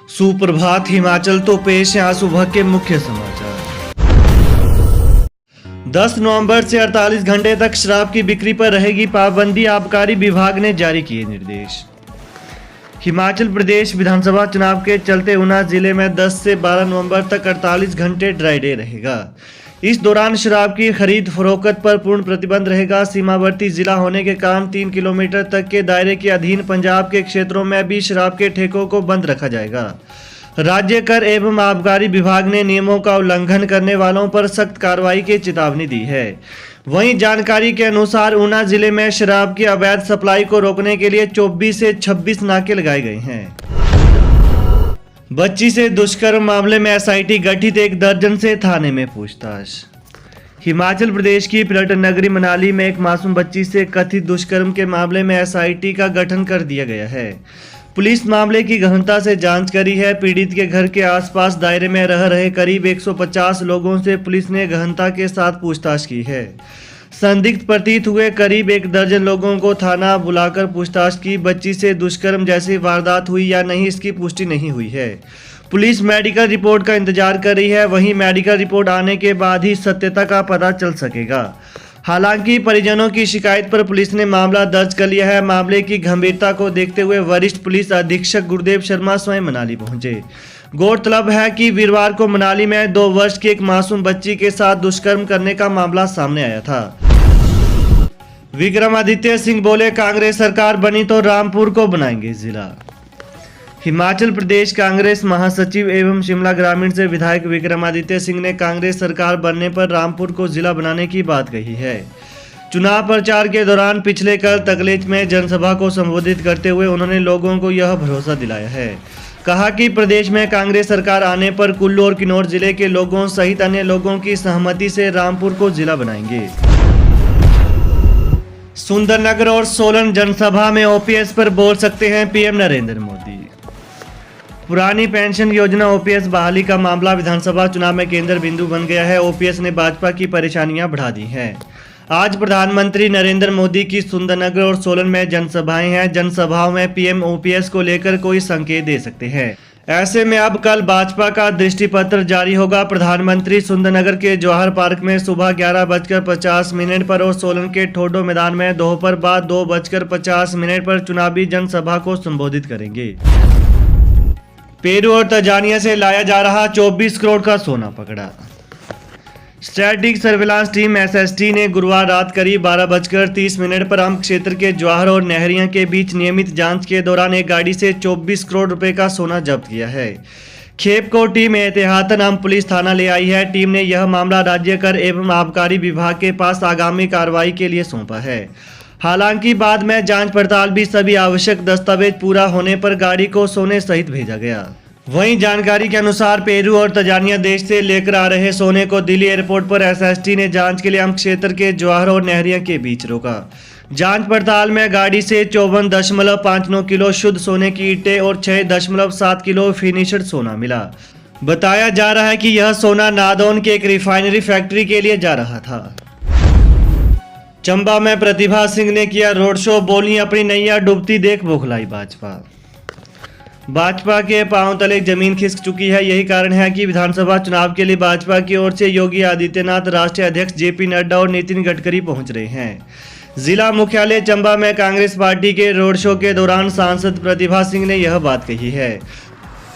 सुप्रभात हिमाचल। तो पेश है आज सुबह के मुख्य समाचार। 10 नवंबर से 48 घंटे तक शराब की बिक्री पर रहेगी पाबंदी, आबकारी विभाग ने जारी किए निर्देश। हिमाचल प्रदेश विधानसभा चुनाव के चलते ऊना जिले में 10 से 12 नवंबर तक 48 घंटे ड्राई डे रहेगा। इस दौरान शराब की खरीद फरोख्त पर पूर्ण प्रतिबंध रहेगा। सीमावर्ती जिला होने के कारण 3 किलोमीटर तक के दायरे के अधीन पंजाब के क्षेत्रों में भी शराब के ठेकों को बंद रखा जाएगा। राज्य कर एवं आबकारी विभाग ने नियमों का उल्लंघन करने वालों पर सख्त कार्रवाई की चेतावनी दी है। वहीं जानकारी के अनुसार ऊना जिले में शराब की अवैध सप्लाई को रोकने के लिए 24 से 26 नाके लगाए गए हैं। बच्ची से दुष्कर्म मामले में एसआईटी गठित, 1 दर्जन से थाने में पूछताछ। हिमाचल प्रदेश की पर्यटन नगरी मनाली में एक मासूम बच्ची से कथित दुष्कर्म के मामले में एसआईटी का गठन कर दिया गया है। पुलिस मामले की गहनता से जांच करी है। पीड़ित के घर के आसपास दायरे में रह रहे करीब 150 लोगों से पुलिस ने गहनता के साथ पूछताछ की है। संदिग्ध प्रतीत हुए करीब 1 दर्जन लोगों को थाना बुलाकर पूछताछ की। बच्ची से दुष्कर्म जैसी वारदात हुई या नहीं, इसकी पुष्टि नहीं हुई है। पुलिस मेडिकल रिपोर्ट का इंतजार कर रही है। वहीं मेडिकल रिपोर्ट आने के बाद ही सत्यता का पता चल सकेगा। हालांकि परिजनों की शिकायत पर पुलिस ने मामला दर्ज कर लिया है। मामले की गंभीरता को देखते हुए वरिष्ठ पुलिस अधीक्षक गुरदेव शर्मा स्वयं मनाली पहुंचे। गौरतलब है कि वीरवार को मनाली में 2 वर्ष की एक मासूम बच्ची के साथ दुष्कर्म करने का मामला सामने आया था। विक्रमादित्य सिंह बोले, कांग्रेस सरकार बनी तो रामपुर को बनाएंगे जिला। हिमाचल प्रदेश कांग्रेस महासचिव एवं शिमला ग्रामीण से विधायक विक्रमादित्य सिंह ने कांग्रेस सरकार बनने पर रामपुर को जिला बनाने की बात कही है। चुनाव प्रचार के दौरान पिछले कल तकलेच में जनसभा को संबोधित करते हुए उन्होंने लोगों को यह भरोसा दिलाया है। कहा कि प्रदेश में कांग्रेस सरकार आने पर कुल्लू और किन्नौर जिले के लोगों सहित अन्य लोगों की सहमति से रामपुर को जिला बनाएंगे। सुंदरनगर और सोलन जनसभा में ओपीएस पर बोल सकते हैं पीएम नरेंद्र मोदी। पुरानी पेंशन योजना ओपीएस बहाली का मामला विधानसभा चुनाव में केंद्र बिंदु बन गया है। ओपीएस ने भाजपा की परेशानियां बढ़ा दी हैं। आज प्रधानमंत्री नरेंद्र मोदी की सुंदरनगर और सोलन में जनसभाएं हैं। जनसभाओं में पीएम ओपीएस को लेकर कोई संकेत दे सकते हैं। ऐसे में अब कल भाजपा का दृष्टिपत्र जारी होगा। प्रधानमंत्री सुंदरनगर के जवाहर पार्क में सुबह 11:50 पर और सोलन के ठोडो मैदान में दोपहर बाद 2:50 पर चुनावी जनसभा को संबोधित करेंगे। पेरू और तंजानिया से लाया जा रहा 24 करोड़ का सोना पकड़ा। स्टैटिक सर्विलांस टीम एसएसटी ने गुरुवार रात करीब 12:30 पर अम्ब क्षेत्र के जवाहर और नहरिया के बीच नियमित जांच के दौरान एक गाड़ी से 24 करोड़ रुपए का सोना जब्त किया है। खेप को टीम एहतियातन अम्ब पुलिस थाना ले आई है। टीम ने यह मामला राज्य कर एवं आबकारी विभाग के पास आगामी कार्रवाई के लिए सौंपा है। हालांकि बाद में जांच पड़ताल भी सभी आवश्यक दस्तावेज पूरा होने पर गाड़ी को सोने सहित भेजा गया। वहीं जानकारी के अनुसार पेरू और तंजानिया देश से लेकर आ रहे सोने को दिल्ली एयरपोर्ट पर एसएसटी ने जांच के लिए अम्ब क्षेत्र के जवाहर और नहरिया के बीच रोका। जांच पड़ताल में गाड़ी से 54.59 किलो शुद्ध सोने की ईंटें और 6.7 किलो फिनिशड सोना मिला। बताया जा रहा है कि यह सोना नादौन के एक रिफाइनरी फैक्ट्री के लिए जा रहा था। चंबा में प्रतिभा सिंह ने किया रोड शो, बोली अपनी नैया डूबती देख बौखलाई भाजपा के पांव तले जमीन खिसक चुकी है। यही कारण है कि विधानसभा चुनाव के लिए भाजपा की ओर से योगी आदित्यनाथ, राष्ट्रीय अध्यक्ष जेपी नड्डा और नितिन गडकरी पहुंच रहे हैं। जिला मुख्यालय चंबा में कांग्रेस पार्टी के रोड शो के दौरान सांसद प्रतिभा सिंह ने यह बात कही है।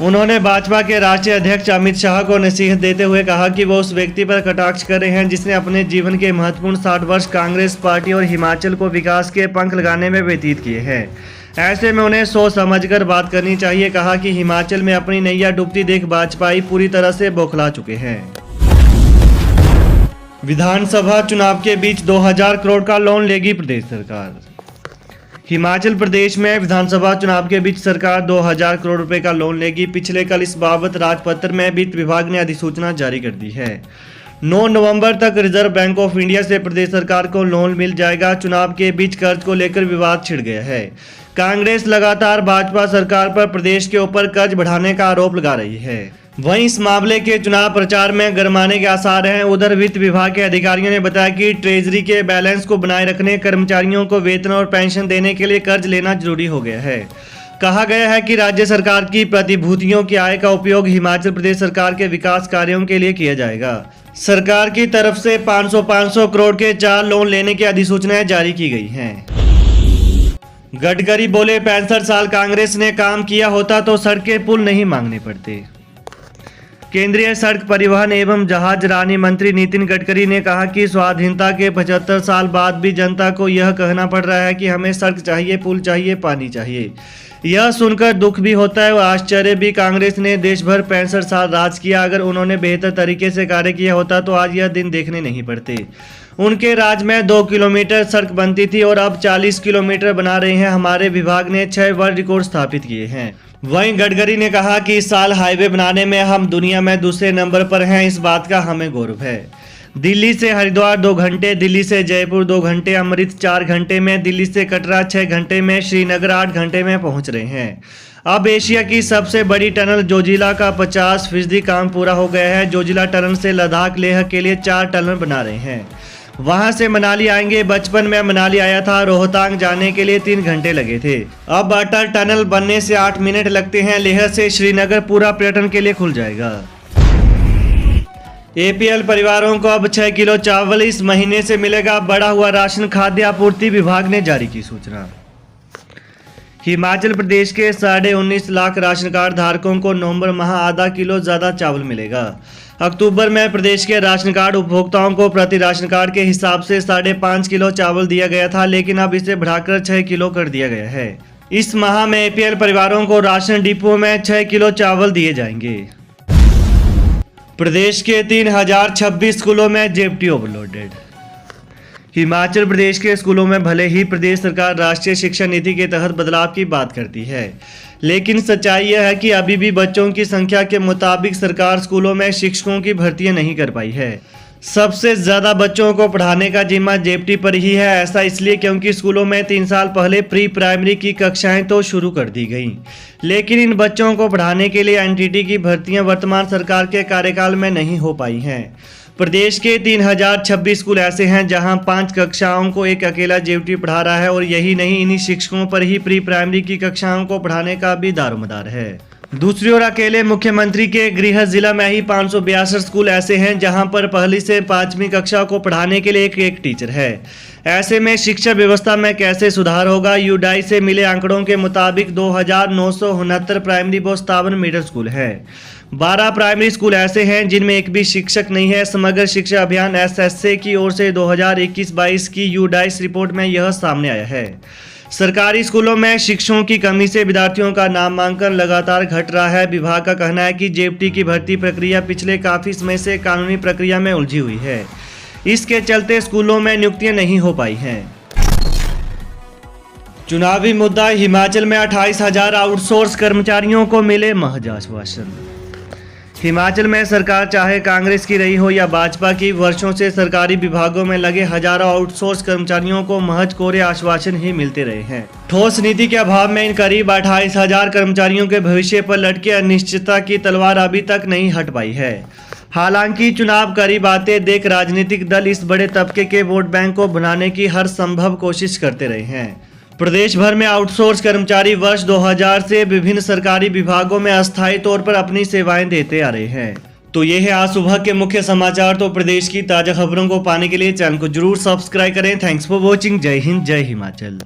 उन्होंने भाजपा के राष्ट्रीय अध्यक्ष अमित शाह को नसीहत देते हुए कहा कि वो उस व्यक्ति पर कटाक्ष कर रहे हैं जिसने अपने जीवन के महत्वपूर्ण 60 वर्ष कांग्रेस पार्टी और हिमाचल को विकास के पंख लगाने में व्यतीत किए हैं। ऐसे में उन्हें सोच समझकर बात करनी चाहिए। कहा कि हिमाचल में अपनी नैया डूबती देख भाजपाई पूरी तरह से बौखला चुके हैं। विधानसभा चुनाव के बीच 2000 करोड़ का लोन लेगी प्रदेश सरकार। हिमाचल प्रदेश में विधानसभा चुनाव के बीच सरकार 2000 करोड़ रुपए का लोन लेगी। पिछले कल इस बाबत राजपत्र में वित्त विभाग ने अधिसूचना जारी कर दी है। 9 नवंबर तक रिजर्व बैंक ऑफ इंडिया से प्रदेश सरकार को लोन मिल जाएगा। चुनाव के बीच कर्ज को लेकर विवाद छिड़ गया है। कांग्रेस लगातार भाजपा सरकार पर प्रदेश के ऊपर कर्ज बढ़ाने का आरोप लगा रही है। वहीं इस मामले के चुनाव प्रचार में गरमाने के आसार हैं। उधर वित्त विभाग के अधिकारियों ने बताया कि ट्रेजरी के बैलेंस को बनाए रखने, कर्मचारियों को वेतन और पेंशन देने के लिए कर्ज लेना जरूरी हो गया है। कहा गया है कि राज्य सरकार की प्रतिभूतियों की आय का उपयोग हिमाचल प्रदेश सरकार के विकास कार्यों के लिए किया जाएगा। सरकार की तरफ से 500 करोड़ के 4 लोन लेने की अधिसूचनाएं जारी की गई हैं। गडकरी बोले 65 साल कांग्रेस ने काम किया होता तो सड़कें पुल नहीं मांगने पड़ते। केंद्रीय सड़क परिवहन एवं जहाज रानी मंत्री नितिन गडकरी ने कहा कि स्वाधीनता के 75 साल बाद भी जनता को यह कहना पड़ रहा है कि हमें सड़क चाहिए, पुल चाहिए, पानी चाहिए। यह सुनकर दुख भी होता है और आश्चर्य भी। कांग्रेस ने देश भर 65 साल राज किया। अगर उन्होंने बेहतर तरीके से कार्य किया होता तो आज यह दिन देखने नहीं पड़ते। उनके राज में 2 किलोमीटर सड़क बनती थी और अब 40 किलोमीटर बना रहे हैं। हमारे विभाग ने 6 वर्ल्ड रिकॉर्ड स्थापित किए हैं। वहीं गडकरी ने कहा कि इस साल हाईवे बनाने में हम दुनिया में दूसरे नंबर पर हैं। इस बात का हमें गौरव है। दिल्ली से हरिद्वार 2 घंटे, दिल्ली से जयपुर 2 घंटे, अमृत 4 घंटे में, दिल्ली से कटरा 6 घंटे में, श्रीनगर 8 घंटे में पहुंच रहे हैं। अब एशिया की सबसे बड़ी टनल जोजिला का 50% काम पूरा हो गया है। जोजिला टनल से लद्दाख लेह के लिए 4 टनल बना रहे हैं। वहां से मनाली आएंगे। बचपन में मनाली आया था। रोहतांग जाने के लिए 3 घंटे लगे थे। अब अटल टनल बनने से 8 मिनट लगते हैं। लेह से श्रीनगर पूरा पर्यटन के लिए खुल जाएगा। एपीएल परिवारों को अब 6 किलो चावल इस महीने से मिलेगा। बढ़ा हुआ राशन। खाद्य आपूर्ति विभाग ने जारी की सूचना। हिमाचल प्रदेश के 19.5 लाख राशन कार्ड धारकों को नवंबर माह आधा किलो ज्यादा चावल मिलेगा। अक्टूबर में प्रदेश के राशन कार्ड उपभोक्ताओं को प्रति राशन कार्ड के हिसाब से 5.5 किलो चावल दिया गया था, लेकिन अब इसे बढ़ाकर 6 किलो कर दिया गया है। इस माह में एपीएल परिवारों को राशन डिपो में 6 किलो चावल दिए जाएंगे। प्रदेश के 3026 स्कूलों में जेपटी ओवरलोडेड। हिमाचल प्रदेश के स्कूलों में भले ही प्रदेश सरकार राष्ट्रीय शिक्षा नीति के तहत बदलाव की बात करती है, लेकिन सच्चाई यह है कि अभी भी बच्चों की संख्या के मुताबिक सरकार स्कूलों में शिक्षकों की भर्तियां नहीं कर पाई है। सबसे ज़्यादा बच्चों को पढ़ाने का जिम्मा जेपटी पर ही है। ऐसा इसलिए क्योंकि स्कूलों में 3 साल पहले प्री प्राइमरी की कक्षाएं तो शुरू कर दी गईं, लेकिन इन बच्चों को पढ़ाने के लिए एनटीटी की भर्तियां वर्तमान सरकार के कार्यकाल में नहीं हो पाई हैं। प्रदेश के 3026 स्कूल ऐसे हैं जहां 5 कक्षाओं को एक अकेला जेपटी पढ़ा रहा है और यही नहीं, इन्हीं शिक्षकों पर ही प्री प्राइमरी की कक्षाओं को पढ़ाने का भी दारोमदार है। दूसरी ओर अकेले मुख्यमंत्री के गृह जिला में ही 562 स्कूल ऐसे हैं जहां पर पहली से 5वीं कक्षा को पढ़ाने के लिए एक टीचर है। ऐसे में शिक्षा व्यवस्था में कैसे सुधार होगा। यूडाई से मिले आंकड़ों के मुताबिक 2969 प्राइमरी व 57 मिडिल स्कूल है। 12 प्राइमरी स्कूल ऐसे हैं जिनमें एक भी शिक्षक नहीं है। समग्र शिक्षा अभियान एसएसए की ओर से 2021-22 की यूडाइस रिपोर्ट में यह सामने आया है। सरकारी स्कूलों में शिक्षकों की कमी से विद्यार्थियों का नामांकन लगातार घट रहा है। विभाग का कहना है कि जेपटी की भर्ती प्रक्रिया पिछले काफी समय से कानूनी प्रक्रिया में उलझी हुई है। इसके चलते स्कूलों में नियुक्तियां नहीं हो पाई हैं। चुनावी मुद्दा। हिमाचल में 28,000 आउटसोर्स कर्मचारियों को मिले महज आश्वासन। हिमाचल में सरकार चाहे कांग्रेस की रही हो या भाजपा की, वर्षों से सरकारी विभागों में लगे हजारों आउटसोर्स कर्मचारियों को महज कोरे आश्वासन ही मिलते रहे हैं। ठोस नीति के अभाव में इन करीब 28,000 कर्मचारियों के भविष्य पर लटके अनिश्चितता की तलवार अभी तक नहीं हट पाई है। हालांकि चुनाव करीब आते देख राजनीतिक दल इस बड़े तबके के वोट बैंक को बनाने की हर संभव कोशिश करते रहे हैं। प्रदेश भर में आउटसोर्स कर्मचारी वर्ष 2000 से विभिन्न सरकारी विभागों में अस्थायी तौर पर अपनी सेवाएं देते आ रहे हैं। तो ये है आज सुबह के मुख्य समाचार। तो प्रदेश की ताजा खबरों को पाने के लिए चैनल को जरूर सब्सक्राइब करें। Thanks for watching. जय हिंद, जय हिमाचल।